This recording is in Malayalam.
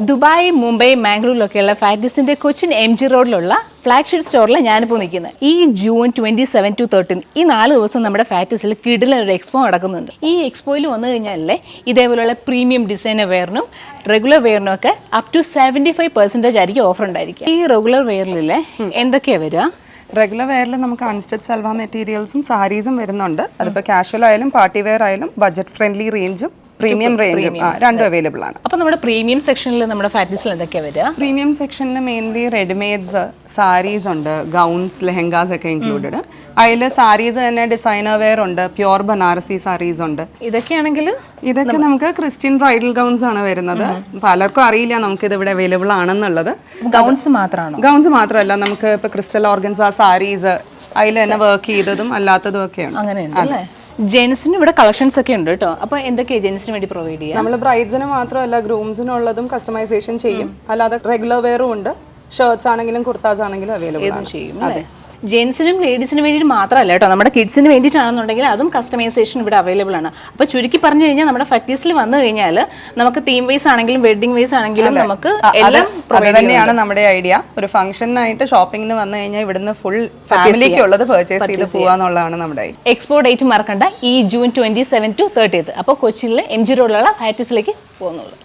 ദുബായ്, മുംബൈ, മാംഗ്ലൂരിലൊക്കെയുള്ള ഫാക്ടീസിന്റെ കൊച്ചിൻ MG റോഡിലുള്ള ഫ്ലാഗ്ഷിപ്പ് സ്റ്റോറിലാണ് ഞാനിപ്പോൾ നിൽക്കുന്നത്. ഈ ജൂൺ 27 to 13 ഈ 4 ദിവസം നമ്മുടെ ഫാക്ടീസിൽ കിടിലൊരു എക്സ്പോ നടക്കുന്നുണ്ട്. ഈ എക്സ്പോയിൽ വന്നു കഴിഞ്ഞാലേ ഇതേപോലെയുള്ള പ്രീമിയം ഡിസൈനർ വെയറിനും റെഗുലർ വെയറിനും ഒക്കെ അപ് ടു 75% ആയിരിക്കും ഓഫർ ഉണ്ടായിരിക്കും. ഈ റെഗുലർ വെയറിലെ എന്തൊക്കെയാണ് വരിക? റെഗുലർ വെയറിൽ നമുക്ക് അൺസ്റ്റിച്ച് സൽവാർ മെറ്റീരിയൽസും സാരീസും വരുന്നുണ്ട്. അതിപ്പോൾ കാഷ്വൽ ആയാലും പാർട്ടി വെയർ ആയാലും ബഡ്ജറ്റ് ഫ്രണ്ട്ലി റേഞ്ചും പ്രീമിയം റേഞ്ചും രണ്ടും അവൈലബിൾ ആണ്. അപ്പോൾ നമ്മുടെ പ്രീമിയം സെക്ഷനിൽ നമ്മുടെ ഫാക്ടീസിൽ എന്തൊക്കെയാണ് വരിക? പ്രീമിയം സെക്ഷനിൽ മെയിൻലി റെഡിമെയ്ഡ്സ്, സാരീസ് ഉണ്ട്, ഗൗൺസ്, ലെഹങ്കാസ് ഒക്കെ ഇൻക്ലൂഡഡ്. അതിൽ സാരീസ് തന്നെ ഡിസൈനർ വെയർ ഉണ്ട്, പ്യുവർ ബനാറസി സാരീസ് ഉണ്ട്. ഇതൊക്കെ നമുക്ക് ക്രിസ്ത്യൻ ബ്രൈഡൽ ഗൗൺസ് ആണ് വരുന്നത്. പലർക്കും അറിയില്ല നമുക്ക് ഇത് ഇവിടെ അവൈലബിൾ ആണെന്നുള്ളത്. ഗൗൺസ് മാത്രമാണോ? ഗൗൺസ് മാത്രമല്ല, നമുക്ക് ഇപ്പൊ ക്രിസ്റ്റൽ ഓർഗൻസ സാരീസ് അതിൽ തന്നെ വർക്ക് ചെയ്തതും അല്ലാത്തതും ഒക്കെയാണ്. അങ്ങനെയുണ്ട് അല്ലേ? ജെൻസിന് ഇവിടെ കളക്ഷൻസ് ഒക്കെ ഉണ്ട് കേട്ടോ. അപ്പോൾ എന്തൊക്കെയാണ് ജെൻസിന് വേണ്ടി പ്രൊവൈഡ് ചെയ്യുക? നമ്മൾ ബ്രൈഡ്സിന് മാത്രമല്ല ഗ്രൂംസിനുള്ളതും കസ്റ്റമൈസേഷൻ ചെയ്യും. അല്ലാതെ റെഗുലർ വെയറും ഉണ്ട്. ഷർട്ട്സ് ആണെങ്കിലും കുർത്താസ് ആണെങ്കിലും അവൈലബിൾ ചെയ്യും. അതെ, ജെൻസിനും ലേഡീസിനും വേണ്ടിയിട്ട് മാത്രമല്ല കേട്ടോ, നമ്മുടെ കിഡ്സിന് വേണ്ടിയിട്ടാണെന്നുണ്ടെങ്കിൽ അതും കസ്റ്റമൈസേഷൻ ഇവിടെ അവൈലബിൾ ആണ്. അപ്പോൾ ചുരുക്കി പറഞ്ഞു കഴിഞ്ഞാൽ നമ്മുടെ ഫാക്ടീസിൽ വന്നു കഴിഞ്ഞാൽ നമുക്ക് തീം വൈസ് ആണെങ്കിലും വെഡിങ് വൈസ് ആണെങ്കിലും നമുക്ക് എല്ലാം തന്നെയാണ് നമ്മുടെ ഐഡിയ. ഒരു ഫംഗ്ഷനായിട്ട് ഷോപ്പിങ്ങിന് വന്നു കഴിഞ്ഞാൽ ഇവിടുന്ന് ഫുൾ ഫാമിലിക്ക് ഉള്ളത് പർച്ചേസ് ചെയ്ത് പോകാന്നുള്ളതാണ് നമ്മുടെ എക്സ്പോ ഡേറ്റ് മറക്കണ്ട, ഈ ജൂൺ 27 to 30. അപ്പോൾ കൊച്ചിയിലെ MG റോഡിലുള്ള ഫാക്ടീസിലേക്ക് പോകുന്നുള്ളൂ.